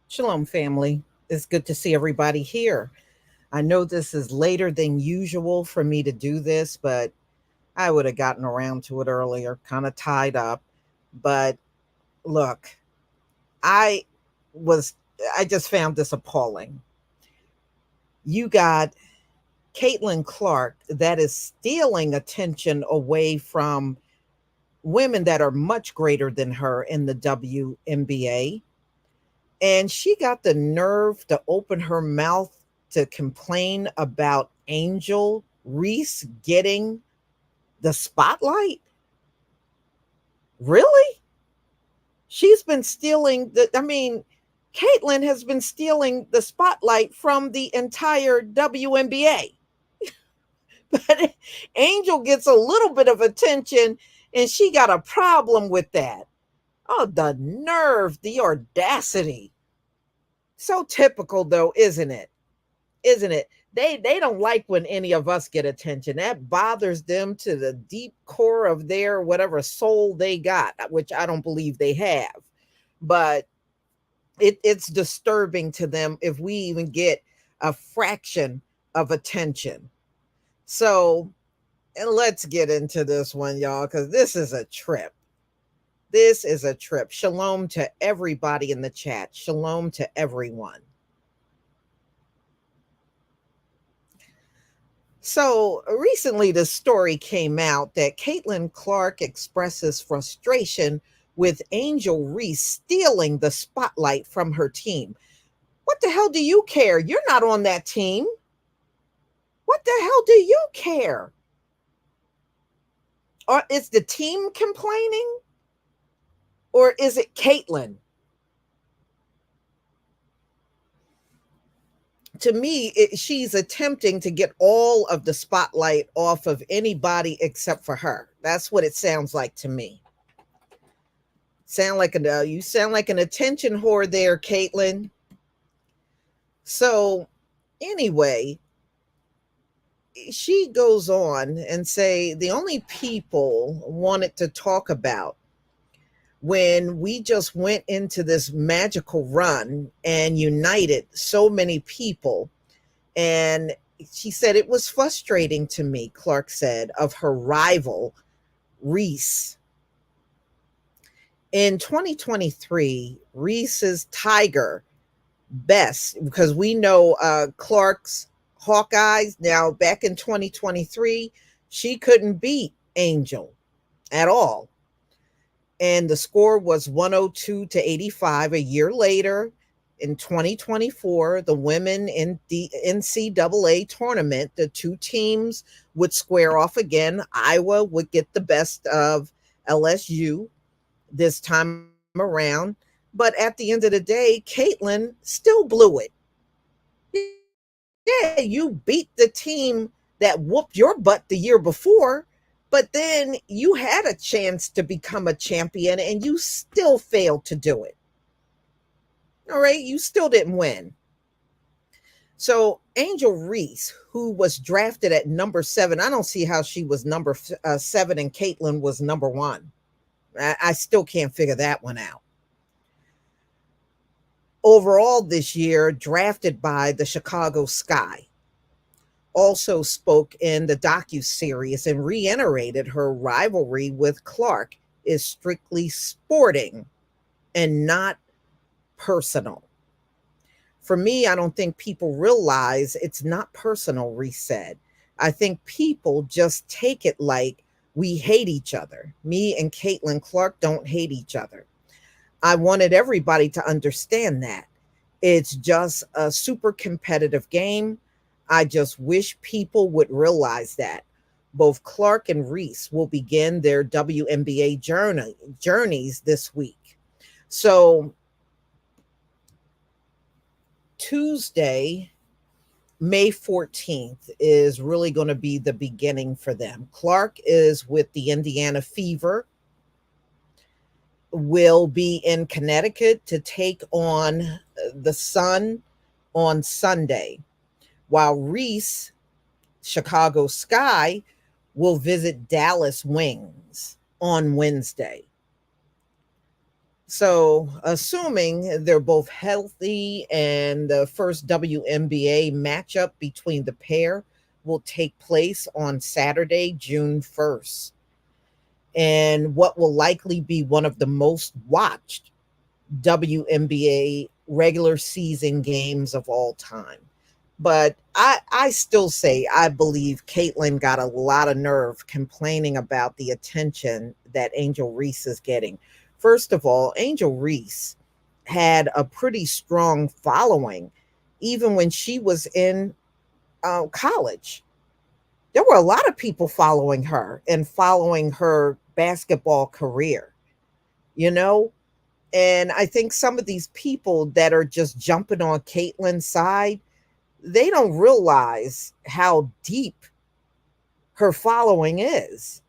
Shalom, family. It's good to see everybody here. I know this is later than usual for me to do this, but I would have gotten around to it earlier, kind of tied up. But look, I was, I just found this appalling. You got Caitlin Clark that is stealing attention away from women that are much greater than her in the WNBA. And she got the nerve to open her mouth to complain about Angel Reese getting the spotlight. Really? She's been stealing Caitlin has been stealing the spotlight from the entire WNBA. But Angel gets a little bit of attention and she got a problem with that. Oh, the nerve, the audacity. So typical though, isn't it? Isn't it? They don't like when any of us get attention. That bothers them to the deep core of their whatever soul they got, which I don't believe they have. But it's disturbing to them if we even get a fraction of attention. So, and let's get into this one, y'all, because this is a trip. This is a trip. Shalom to everybody in the chat. Shalom to everyone. So recently, the story came out that Caitlin Clark expresses frustration with Angel Reese stealing the spotlight from her team. What the hell do you care? You're not on that team. What the hell do you care? Or is the team complaining? Or is it Caitlin? To me, she's attempting to get all of the spotlight off of anybody except for her. That's what it sounds like to me. You sound like an attention whore there, Caitlin. So anyway, she goes on and say the only people wanted to talk about when we just went into this magical run and united so many people. And she said it was frustrating to me, Clark said, of her rival, Reese. In 2023, Reese's Tiger best, because we know Clark's Hawkeyes. Now, back in 2023, she couldn't beat Angel at all. And the score was 102 to 85. A year later, in 2024, the women in the NCAA tournament, the two teams would square off again. Iowa would get the best of LSU this time around. But at the end of the day, Caitlin still blew it. Yeah, you beat the team that whooped your butt the year before, but then you had a chance to become a champion and you still failed to do it. All right, you still didn't win. So Angel Reese, who was drafted at number 7, I don't see how she was number 7 and Caitlin was number 1. I still can't figure that one out. Overall this year, drafted by the Chicago Sky, also spoke in the docu-series and reiterated her rivalry with Clark is strictly sporting and not personal. For me, I don't think people realize it's not personal, Reese said. I think people just take it like we hate each other. Me and Caitlin Clark don't hate each other. I wanted everybody to understand that. It's just a super competitive game. I just wish people would realize that. Both Clark and Reese will begin their WNBA journeys this week. So Tuesday, May 14th is really going to be the beginning for them. Clark is with the Indiana Fever, will be in Connecticut to take on the Sun on Sunday, while Reese, Chicago Sky, will visit Dallas Wings on Wednesday. So, assuming they're both healthy and the first WNBA matchup between the pair will take place on Saturday, June 1st, and what will likely be one of the most watched WNBA regular season games of all time. But I still say I believe Caitlyn got a lot of nerve complaining about the attention that Angel Reese is getting. First of all, Angel Reese had a pretty strong following even when she was in college. There were a lot of people following her and following her basketball career, you know? And I think some of these people that are just jumping on Caitlyn's side, they don't realize how deep her following is.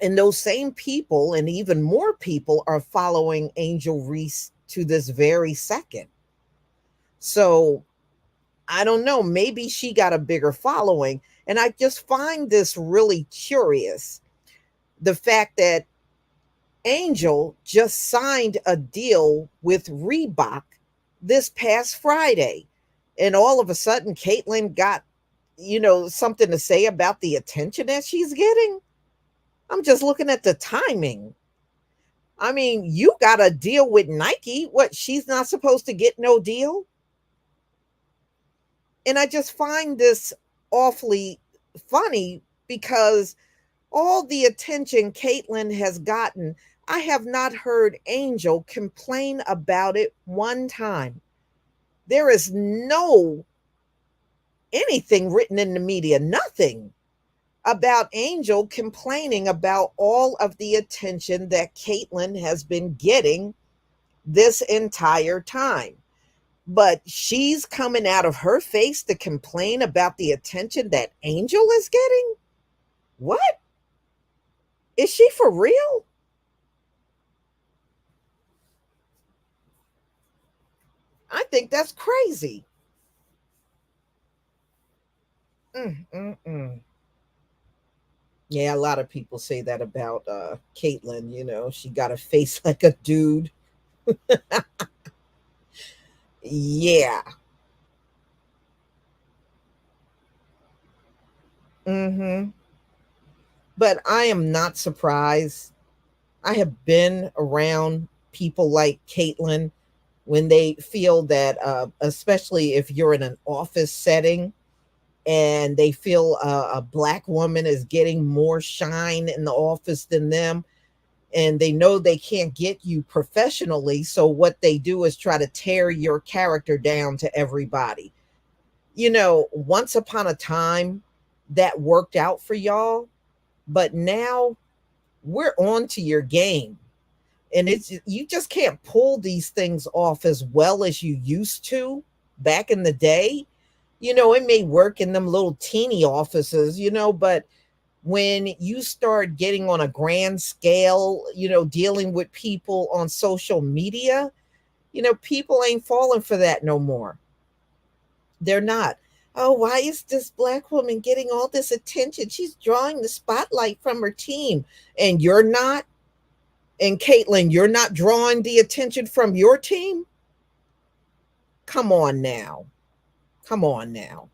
And those same people and even more people are following Angel Reese to this very second. So I don't know, maybe she got a bigger following. And I just find this really curious. The fact that Angel just signed a deal with Reebok this past Friday. And all of a sudden, Caitlyn got, something to say about the attention that she's getting. I'm just looking at the timing. I mean, you got a deal with Nike. What, she's not supposed to get no deal? And I just find this awfully funny because all the attention Caitlyn has gotten, I have not heard Angel complain about it one time. There is no anything written in the media, nothing about Angel complaining about all of the attention that Caitlyn has been getting this entire time. But she's coming out of her face to complain about the attention that Angel is getting? What? Is she for real? I think that's crazy. Mm, mm, mm. Yeah, a lot of people say that about Caitlyn. She got a face like a dude. Yeah. Hmm. But I am not surprised. I have been around people like Caitlyn when they feel that, especially if you're in an office setting, and they feel a black woman is getting more shine in the office than them, and they know they can't get you professionally. So what they do is try to tear your character down to everybody. Once upon a time that worked out for y'all, but now we're on to your game. And it's you just can't pull these things off as well as you used to back in the day. It may work in them little teeny offices, but when you start getting on a grand scale, dealing with people on social media, people ain't falling for that no more. They're not. Oh, why is this black woman getting all this attention? She's drawing the spotlight from her team. And you're not? And Caitlyn, you're not drawing the attention from your team? Come on now. Come on now.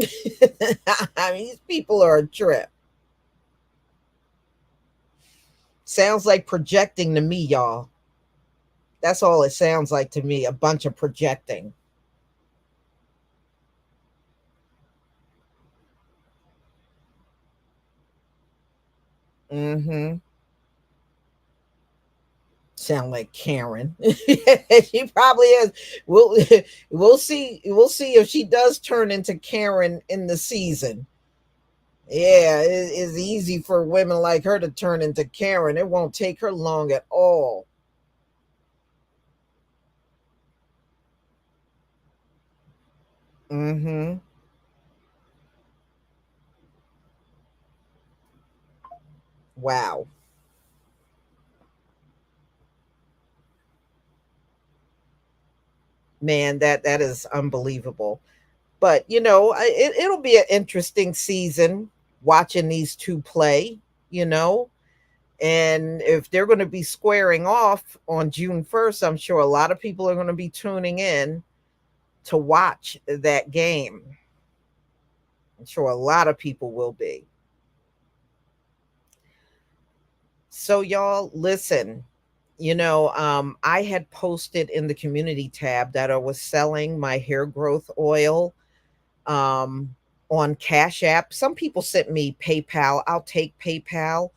I mean, these people are a trip. Sounds like projecting to me, y'all. That's all it sounds like to me, a bunch of projecting. Mm-hmm. Sound like Karen. She probably is. We'll we'll see. We'll see if she does turn into Karen in the season. Yeah, it's easy for women like her to turn into Karen. It won't take her long at all. Mm-hmm. Wow, man, that is unbelievable. But it'll be an interesting season watching these two play. You know, And if they're going to be squaring off on June 1st, I'm sure a lot of people are going to be tuning in to watch that game. I'm sure a lot of people will be. So, y'all, listen, I had posted in the community tab that I was selling my hair growth oil um, on Cash App. Some people sent me PayPal. I'll take PayPal.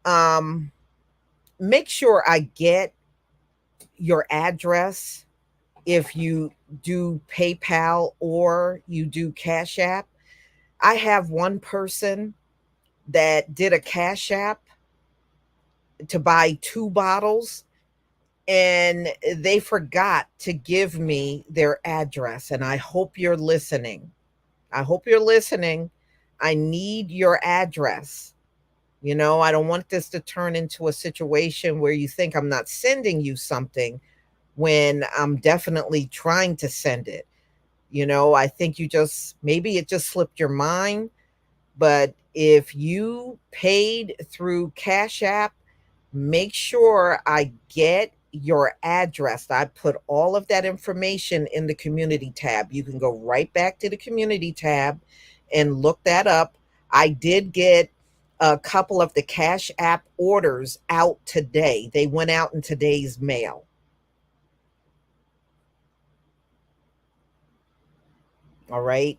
Um, Make sure I get your address if you do PayPal or you do Cash App. I have one person that did a Cash App to buy 2 bottles, and they forgot to give me their address. And I hope you're listening. I hope you're listening. I need your address. I don't want this to turn into a situation where you think I'm not sending you something when I'm definitely trying to send it. I think maybe it just slipped your mind. But if you paid through Cash App, make sure I get your address. I put all of that information in the community tab. You can go right back to the community tab and look that up. I did get a couple of the Cash App orders out today. They went out in today's mail. All right.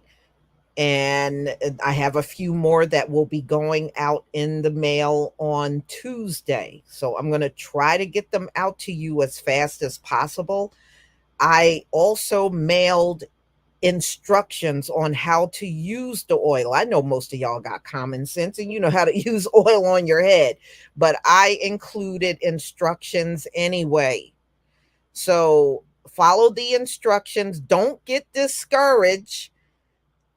And I have a few more that will be going out in the mail on Tuesday. So I'm going to try to get them out to you as fast as possible. I also mailed instructions on how to use the oil. I know most of y'all got common sense and you know how to use oil on your head, but I included instructions anyway. So follow the instructions. Don't get discouraged.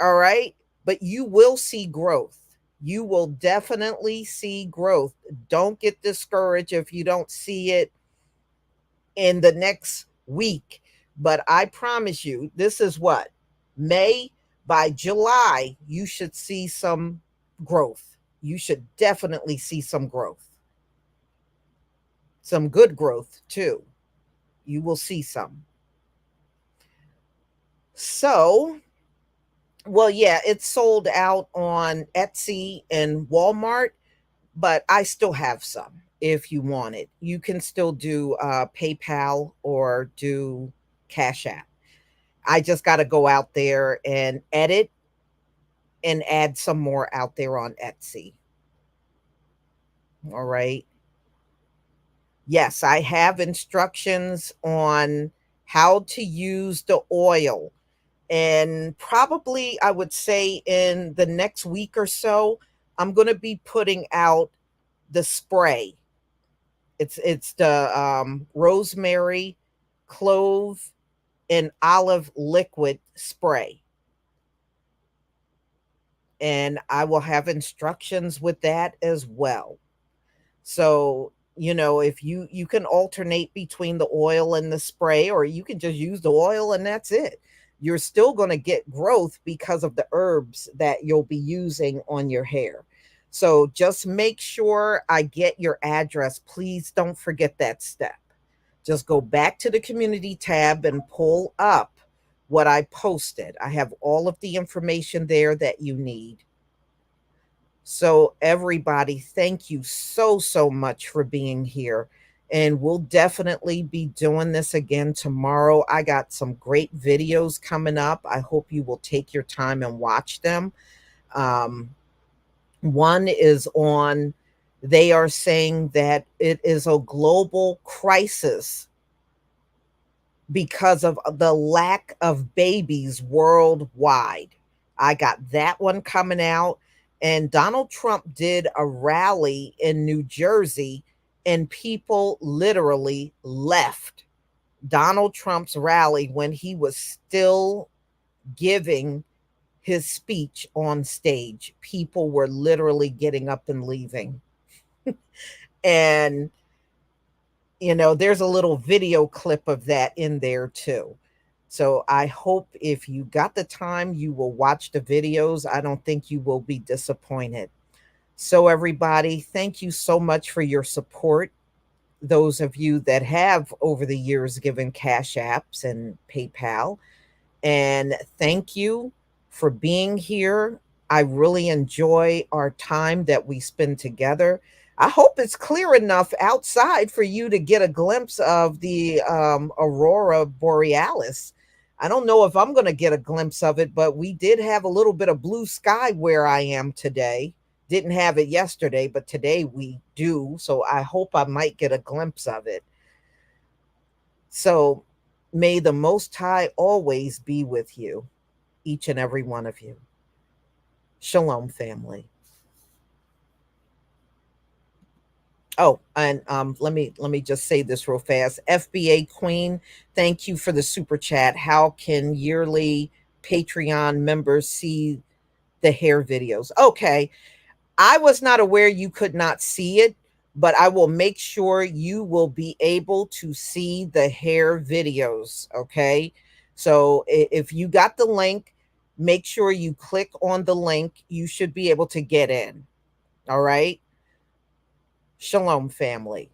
All right. But you will see growth. You will definitely see growth. Don't get discouraged if you don't see it in the next week. But I promise you, this is what? May. By July, you should see some growth. You should definitely see some growth. Some good growth, too. You will see some. So, well, yeah, it's sold out on Etsy and Walmart, but I still have some if you want it. You can still do PayPal or do Cash App. I just got to go out there and edit and add some more out there on Etsy. All right. Yes, I have instructions on how to use the oil. And probably, I would say, in the next week or so, I'm going to be putting out the spray. It's the rosemary, clove, and olive liquid spray. And I will have instructions with that as well. So, if you can alternate between the oil and the spray, or you can just use the oil and that's it. You're still going to get growth because of the herbs that you'll be using on your hair. So just make sure I get your address. Please don't forget that step. Just go back to the community tab and pull up what I posted. I have all of the information there that you need. So, everybody, thank you so, so much for being here. And we'll definitely be doing this again tomorrow. I got some great videos coming up. I hope you will take your time and watch them. Um, One is on, they are saying that it is a global crisis because of the lack of babies worldwide. I got that one coming out. And Donald Trump did a rally in New Jersey, and people literally left Donald Trump's rally when he was still giving his speech on stage. People were literally getting up and leaving. And there's a little video clip of that in there too. So I hope if you got the time, you will watch the videos. I don't think you will be disappointed. So, everybody, thank you so much for your support. Those of you that have over the years given Cash Apps and PayPal. And thank you for being here. I really enjoy our time that we spend together. I hope it's clear enough outside for you to get a glimpse of the aurora borealis. I don't know if I'm going to get a glimpse of it, but we did have a little bit of blue sky where I am today. Didn't have it yesterday, but today we do. So I hope I might get a glimpse of it. So may the Most High always be with you, each and every one of you. Shalom, family. Oh, and let me just say this real fast. FBA Queen, thank you for the super chat. How can yearly Patreon members see the hair videos? Okay, I was not aware you could not see it, but I will make sure you will be able to see the hair videos. Okay. So if you got the link, make sure you click on the link. You should be able to get in. All right. Shalom, family.